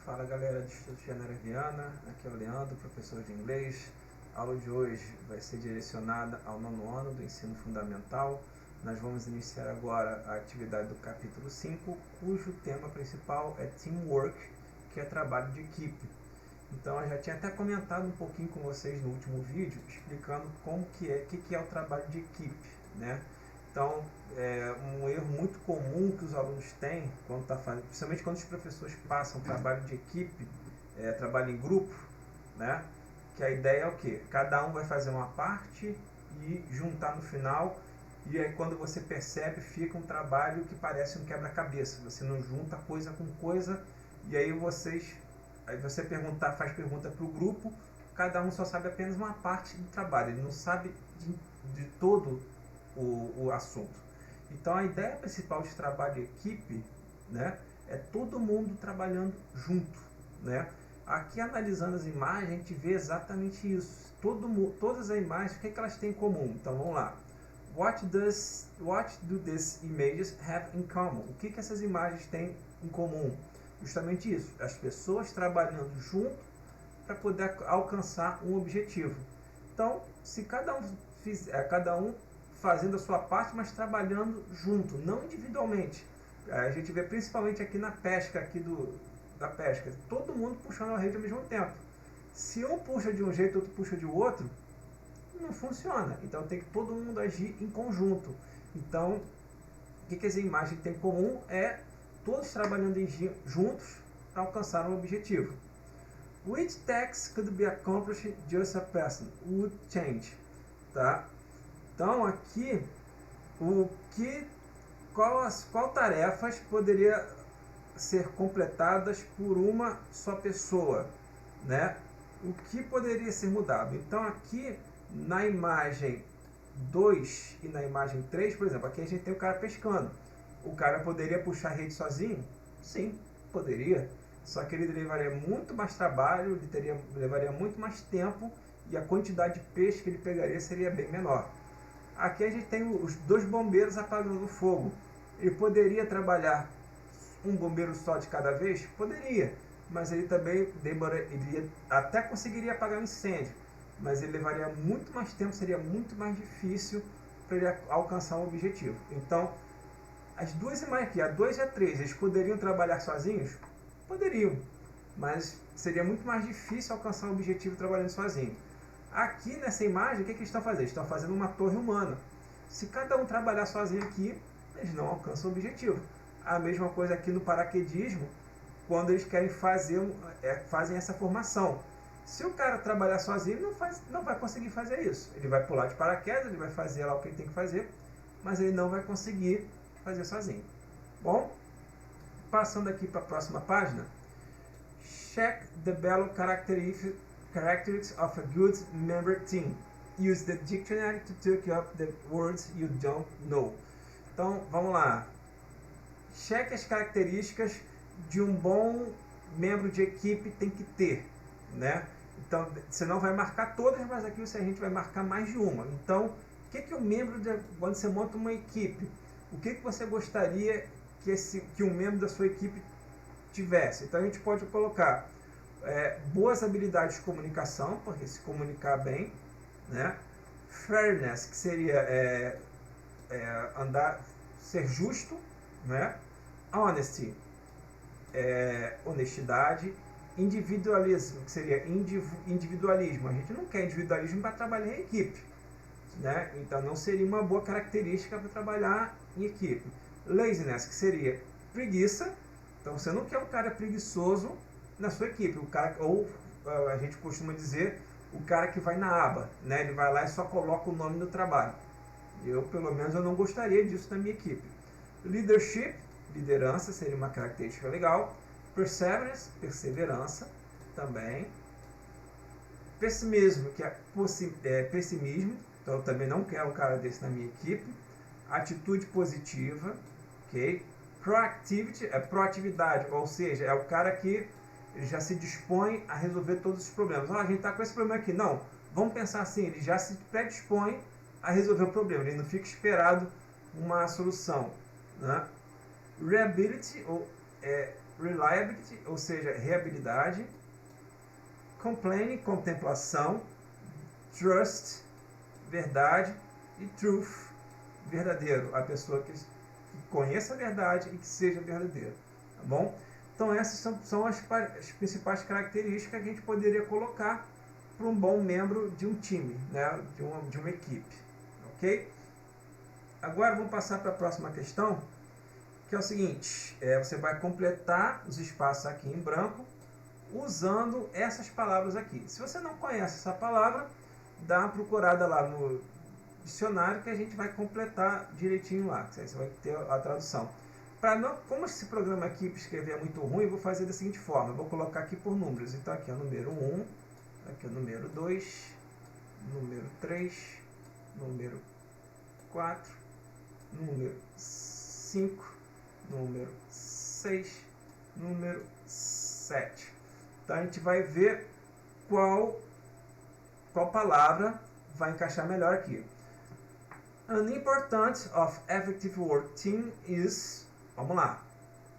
Fala galera do Instituto Genera Viana, aqui é o Leandro, professor de inglês. A aula de hoje vai ser direcionada ao nono ano do ensino fundamental. Nós vamos iniciar agora a atividade do capítulo 5, cujo tema principal é Teamwork, que é trabalho de equipe. Então eu já tinha até comentado um pouquinho com vocês no último vídeo, explicando como que é o trabalho de equipe, né? Então, é um erro muito comum que os alunos têm, quando tá fazendo, principalmente quando os professores passam trabalho de equipe, trabalho em grupo, né? Que a ideia é o quê? Cada um vai fazer uma parte e juntar no final, e aí quando você percebe, fica um trabalho que parece um quebra-cabeça. Você não junta coisa com coisa, e aí você faz pergunta para o grupo, cada um só sabe apenas uma parte do trabalho, ele não sabe de todo o assunto. Então a ideia principal de trabalho de equipe, né, é todo mundo trabalhando junto, né? Aqui analisando as imagens a gente vê exatamente isso. Todas as imagens, o que elas têm em comum? Então vamos lá. What do these images have in common? O que essas imagens têm em comum? Justamente isso, as pessoas trabalhando junto para poder alcançar um objetivo. Então, se cada um fazendo a sua parte, mas trabalhando junto, não individualmente. A gente vê principalmente aqui na pesca, da pesca, todo mundo puxando a rede ao mesmo tempo. Se um puxa de um jeito, outro puxa de outro, não funciona. Então tem que todo mundo agir em conjunto. Então, o que essa imagem tem em comum é todos trabalhando juntos para alcançar um objetivo. Which tasks could be accomplished just a person would change? Tá? Então aqui, qual tarefas poderia ser completadas por uma só pessoa, né? O que poderia ser mudado? Então aqui na imagem 2 e na imagem 3, por exemplo, aqui a gente tem o cara pescando. O cara poderia puxar a rede sozinho? Sim, poderia. Só que ele levaria muito mais trabalho, levaria muito mais tempo e a quantidade de peixe que ele pegaria seria bem menor. Aqui a gente tem os dois bombeiros apagando o fogo. Ele poderia trabalhar um bombeiro só de cada vez? Poderia, mas ele também até conseguiria apagar um incêndio, mas ele levaria muito mais tempo, seria muito mais difícil para ele alcançar um objetivo. Então, as duas imagens aqui, a 2 e a 3, eles poderiam trabalhar sozinhos? Poderiam, mas seria muito mais difícil alcançar um objetivo trabalhando sozinho. Aqui nessa imagem, o que eles estão fazendo? Eles estão fazendo uma torre humana. Se cada um trabalhar sozinho aqui, eles não alcançam o objetivo. A mesma coisa aqui no paraquedismo, quando eles querem fazem essa formação. Se o cara trabalhar sozinho, não vai conseguir fazer isso. Ele vai pular de paraquedas, ele vai fazer lá o que ele tem que fazer, mas ele não vai conseguir fazer sozinho. Bom, passando aqui para a próxima página. Check the below characteristics of a good member team. Use the dictionary to look up the words you don't know. Então, vamos lá. Cheque as características de um bom membro de equipe tem que ter, né? Então, você não vai marcar todas, mas aqui a gente vai marcar mais de uma. Então, o que o membro, quando você monta uma equipe, o que você gostaria que um membro da sua equipe tivesse? Então, a gente pode colocar boas habilidades de comunicação, porque se comunicar bem, né? Fairness, que seria ser justo, né? Honesty, honestidade. Individualismo, que seria individualismo. A gente não quer individualismo para trabalhar em equipe, né? Então não seria uma boa característica para trabalhar em equipe. Laziness, que seria preguiça. Então você não quer um cara preguiçoso na sua equipe, a gente costuma dizer o cara que vai na aba, né? Ele vai lá e só coloca o nome do trabalho. Pelo menos eu não gostaria disso na minha equipe. Leadership, liderança, seria uma característica legal. Perseverance, perseverança também. Pessimismo, que é pessimismo, então eu também não quero um cara desse na minha equipe. Atitude positiva, ok? Proactivity é proatividade, ou seja, é o cara que já se dispõe a resolver todos os problemas. A gente está com esse problema aqui. Não, vamos pensar assim, ele já se predispõe a resolver o problema, ele não fica esperado uma solução, né? Reliability, reliability, ou seja, reabilidade, complaining, contemplação, trust, verdade, e truth, verdadeiro, a pessoa que conheça a verdade e que seja verdadeiro, tá bom? Então essas são as principais características que a gente poderia colocar para um bom membro de um time, né? de uma equipe, ok? Agora vamos passar para a próxima questão, que é o seguinte, você vai completar os espaços aqui em branco usando essas palavras aqui. Se você não conhece essa palavra, dá uma procurada lá no dicionário que a gente vai completar direitinho lá, que aí você vai ter a tradução. Como esse programa aqui para escrever é muito ruim, eu vou fazer da seguinte forma, eu vou colocar aqui por números. Então aqui é o número 1, aqui é o número 2, número 3, número 4, número 5, número 6, número 7. Então a gente vai ver qual palavra vai encaixar melhor aqui. An importance of effective work team is, vamos lá.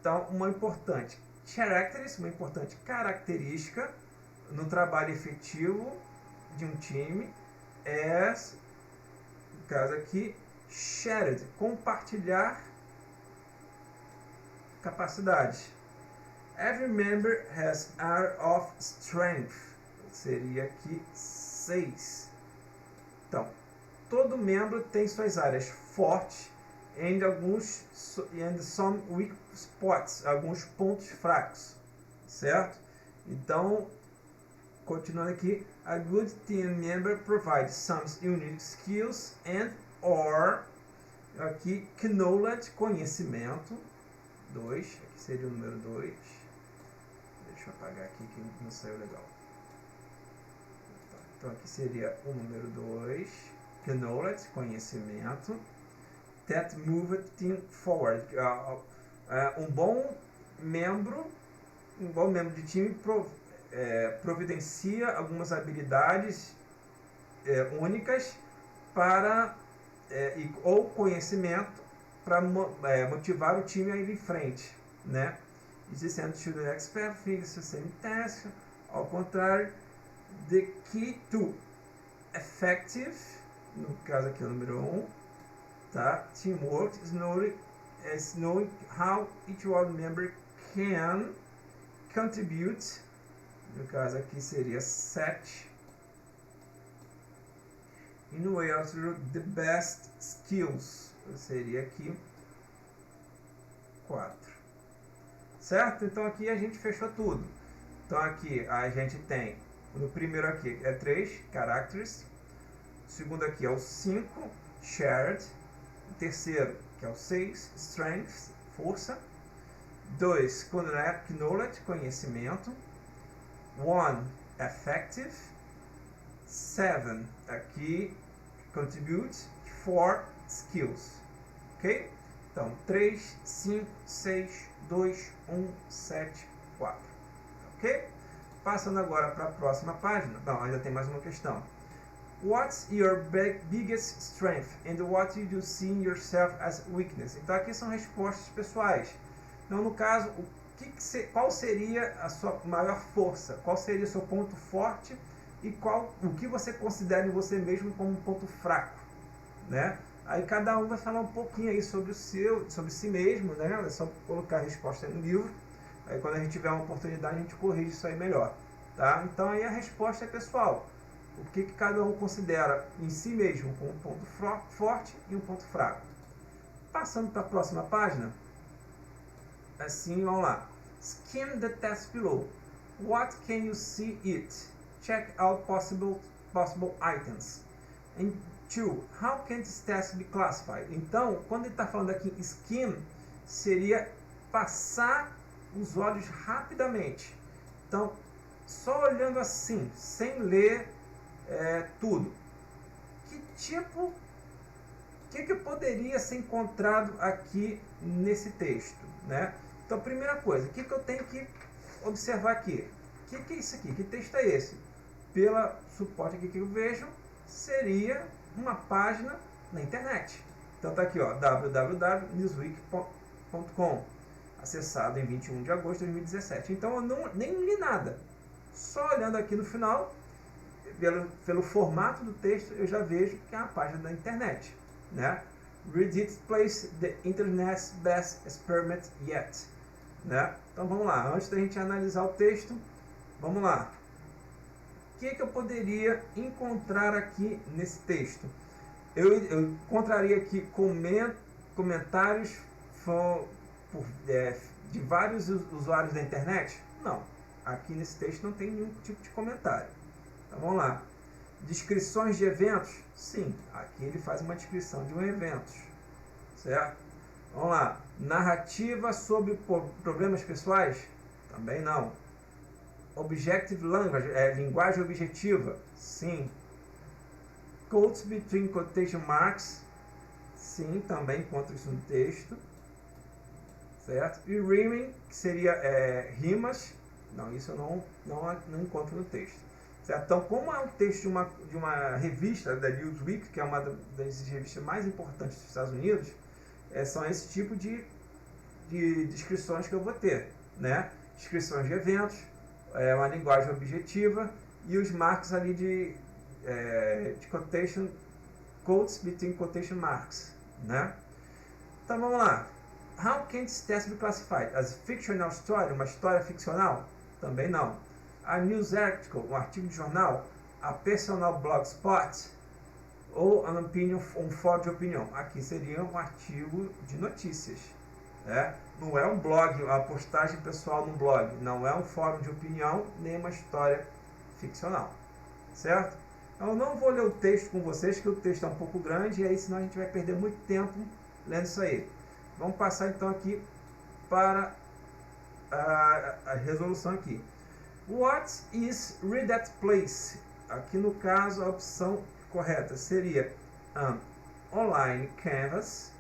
Então, uma importante característica no trabalho efetivo de um time é, no caso aqui, shared, compartilhar capacidade. Every member has area of strength, seria aqui 6. Então, todo membro tem suas áreas fortes and some weak spots, alguns pontos fracos, certo? Então, continuando aqui, a good team member provides some unique skills and or, aqui, knowledge, conhecimento, 2, aqui seria o número 2, deixa eu apagar aqui que não saiu legal. Então aqui seria o número 2, knowledge, conhecimento, that move team forward. Um bom membro de time providencia algumas habilidades únicas para ou conhecimento para motivar o time a ir em frente, né? Is sent to the expert, fix the same task. Ao contrário, the key to effective, no caso aqui é o número 1, tá? Teamwork is knowing how each one member can contribute, no caso aqui seria 7, in a way through the best skills, seria aqui 4, certo? Então aqui a gente fechou tudo. Então aqui a gente tem, no primeiro aqui é 3, characters, o segundo aqui é o 5, shared, o terceiro que é o 6, strength, força, 2, knowledge, conhecimento, 1, effective, 7, aqui, contribute, 4, skills, ok? Então, 3, 5, 6, 2, 1, 7, 4, ok? Passando agora para a próxima página, não, ainda tem mais uma questão. What's your biggest strength and what do you see in yourself as weakness? Então aqui são respostas pessoais. Então no caso, qual seria a sua maior força? Qual seria o seu ponto forte e o que você considera em você mesmo como um ponto fraco, né? Aí cada um vai falar um pouquinho aí sobre si mesmo, né? É só colocar a resposta aí no livro. Aí quando a gente tiver uma oportunidade a gente corrige isso aí melhor, tá? Então aí a resposta é pessoal. O que cada um considera em si mesmo como um ponto forte e um ponto fraco. Passando para a próxima página, assim, vamos lá. Skim the test below. What can you see it? Check out possible items. And 2. How can this test be classified? Então, quando ele está falando aqui skim, seria passar os olhos rapidamente. Então, só olhando assim, sem ler tudo. O que poderia ser encontrado aqui nesse texto, né? Então, primeira coisa, o que eu tenho que observar aqui? O que é isso aqui? Que texto é esse? Pela suporte aqui que eu vejo, seria uma página na internet. Então tá aqui, ó, www.newsweek.com. acessado em 21 de agosto de 2017. Então eu nem li nada. Só olhando aqui no final, pelo formato do texto, eu já vejo que é uma página da internet, né? Reddit plays the internet's best experiment yet, né? Então vamos lá, antes da gente analisar o texto, vamos lá. O que eu poderia encontrar aqui nesse texto? Eu encontraria aqui comentários de vários usuários da internet? Não, aqui nesse texto não tem nenhum tipo de comentário. Então vamos lá. Descrições de eventos? Sim, aqui ele faz uma descrição de um evento, certo? Vamos lá. Narrativa sobre problemas pessoais? Também não. Objective language, linguagem objetiva? Sim. Quotes between quotation marks? Sim, também encontro isso no texto, certo? E rhyming, que seria rimas? Não, isso eu não encontro no texto. Certo? Então, como é um texto de uma revista da Newsweek, que é uma das revistas mais importantes dos Estados Unidos, são esse tipo de descrições que eu vou ter, né? Descrições de eventos, uma linguagem objetiva e os marcos ali de quotation, quotes between quotation marks, né? Então vamos lá. How can this text be classified? As fictional story, uma história ficcional? Também não. A news article, um artigo de jornal? A personal blogspot? Ou an opinion, um fórum de opinião? Aqui seria um artigo de notícias, né? Não é um blog, uma postagem pessoal no blog. Não é um fórum de opinião, nem uma história ficcional, certo? Eu não vou ler o texto com vocês, que o texto é um pouco grande, e aí senão a gente vai perder muito tempo lendo isso aí. Vamos passar então aqui para a resolução aqui. What is Reddit Place? Aqui no caso a opção correta seria an online canvas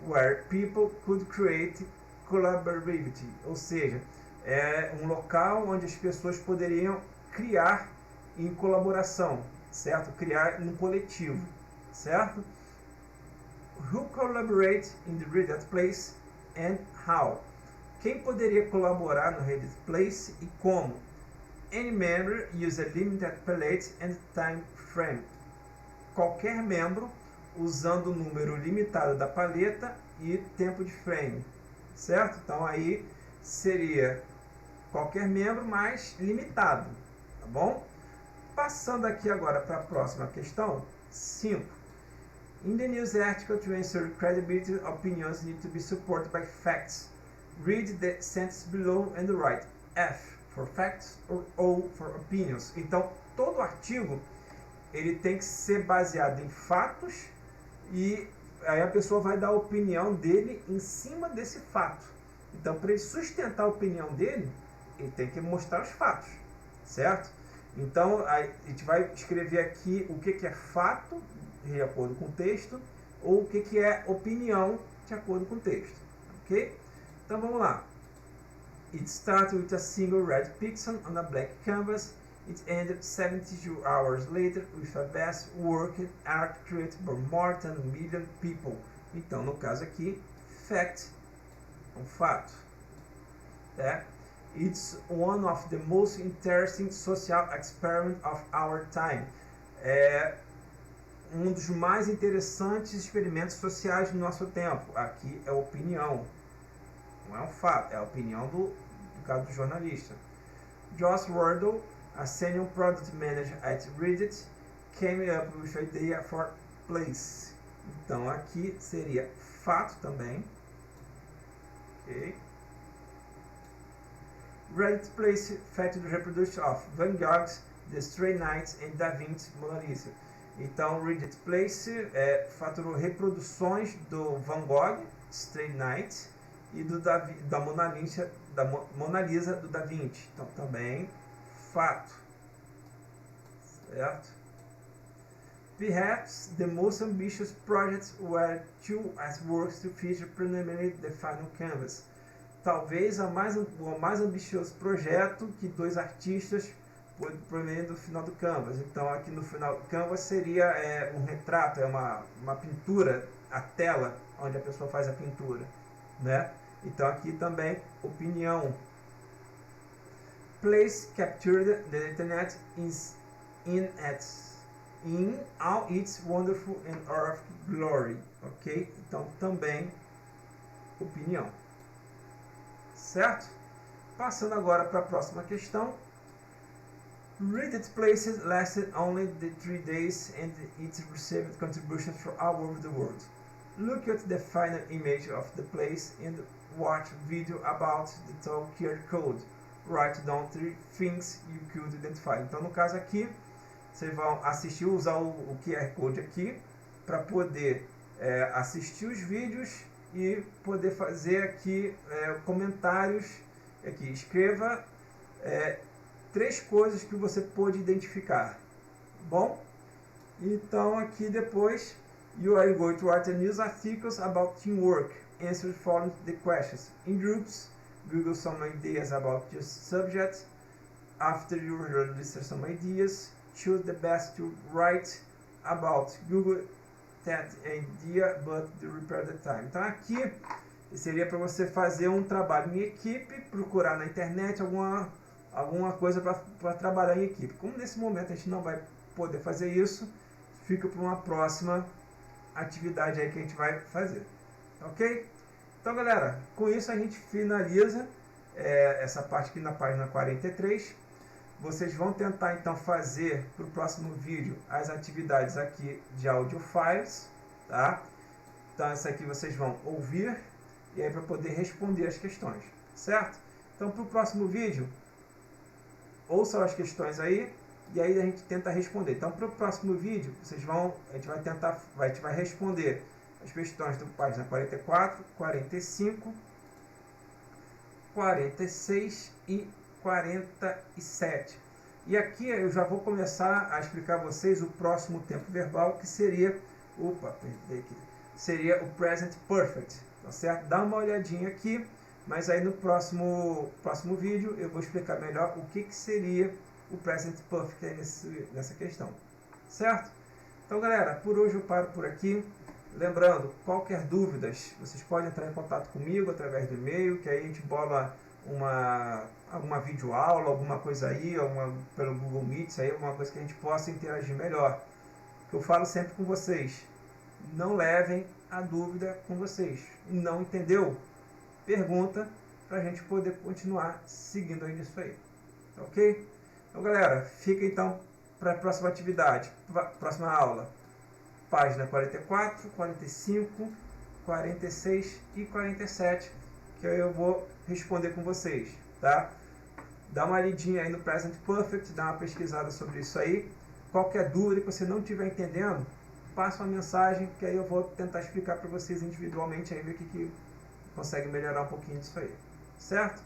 where people could create collaborativity, ou seja, é um local onde as pessoas poderiam criar em colaboração, certo? Criar no coletivo, certo? Who collaborate in the Reddit Place and how? Quem poderia colaborar no Reddit Place e como? Any member use a limited palette and time frame. Qualquer membro usando o número limitado da paleta e tempo de frame, certo? Então aí seria qualquer membro mais limitado, tá bom? Passando aqui agora para a próxima questão, 5. In the news article, to answer credibility, opinions need to be supported by facts. Read the sentence below and write F for facts or O for opinions. Então, todo artigo ele tem que ser baseado em fatos e aí a pessoa vai dar a opinião dele em cima desse fato. Então, para ele sustentar a opinião dele, ele tem que mostrar os fatos, certo? Então, a gente vai escrever aqui o que é fato, de acordo com o texto, ou o que é opinião, de acordo com o texto, ok? Então, vamos lá. It started with a single red pixel on a black canvas. It ended 72 hours later with a best worked art created by more than 1 million people. Então, no caso aqui, fact, um fato. Tá? It's one of the most interesting social experiments of our time. É um dos mais interessantes experimentos sociais do nosso tempo. Aqui é opinião. Não é um fato, é a opinião do caso do jornalista. Josh Wardle, a senior product manager at Reddit, came up with an idea for place. Então aqui seria fato também. Ok. Reddit Place featured reproduction of Van Gogh's The Stray Nights and Da Vinci Mona Lisa. Então Reddit Place faturou reproduções do Van Gogh, Stray Nights, e da Mona Lisa do Da Vinci. Então também fato, certo? Perhaps the most ambitious projects were two artworks to feature preliminary the final canvas. Talvez o mais ambicioso projeto que 2 artistas provenham do final do canvas. Então aqui no final do canvas seria um retrato, uma pintura, a tela onde a pessoa faz a pintura, né? Então aqui também opinião. Place captured the internet is in all its wonderful and earth glory. Ok? Então também opinião. Certo? Passando agora para a próxima questão. Reddit places lasted only the 3 days and it received contributions from all over the world. Look at the final image of the place and watch video about the tool QR code. Write down 3 things you could identify. Então no caso aqui, vocês vão assistir, usar o QR Code aqui para poder assistir os vídeos e poder fazer aqui comentários. Aqui, escreva 3 coisas que você pôde identificar. Bom? Então aqui depois, you are going to write news articles about teamwork. Answer following the questions. In groups, Google some ideas about your subject. After you register some ideas, choose the best to write about. Google that idea, but repair the time. Então aqui seria para você fazer um trabalho em equipe, procurar na internet alguma coisa para trabalhar em equipe. Como nesse momento a gente não vai poder fazer isso, fica para uma próxima atividade aí que a gente vai fazer. Ok? Então galera, com isso a gente finaliza essa parte aqui na página 43. Vocês vão tentar então fazer para o próximo vídeo as atividades aqui de audio files, tá? Então essa aqui vocês vão ouvir e aí para poder responder as questões, certo? Então para o próximo vídeo, ouçam as questões aí e aí a gente tenta responder. Então para o próximo vídeo, a gente vai responder as questões da página 44, 45, 46 e 47. E aqui eu já vou começar a explicar a vocês o próximo tempo verbal, que seria, seria o present perfect, tá certo? Dá uma olhadinha aqui, mas aí no próximo vídeo eu vou explicar melhor o que seria o present perfect nessa questão, certo? Então galera, por hoje eu paro por aqui. Lembrando, qualquer dúvidas, vocês podem entrar em contato comigo através do e-mail, que aí a gente bola alguma videoaula, alguma coisa aí, pelo Google Meet, aí, alguma coisa que a gente possa interagir melhor. Eu falo sempre com vocês, não levem a dúvida com vocês. Não entendeu? Pergunta para a gente poder continuar seguindo aí nisso aí. Ok? Então galera, fica então para a próxima atividade, próxima aula. Página 44, 45, 46 e 47, que eu vou responder com vocês, tá? Dá uma lidinha aí no Present Perfect, dá uma pesquisada sobre isso aí. Qualquer dúvida que você não estiver entendendo, passa uma mensagem, que aí eu vou tentar explicar para vocês individualmente, aí ver o que consegue melhorar um pouquinho disso aí, certo?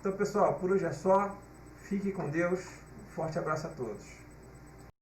Então pessoal, por hoje é só, fique com Deus, forte abraço a todos.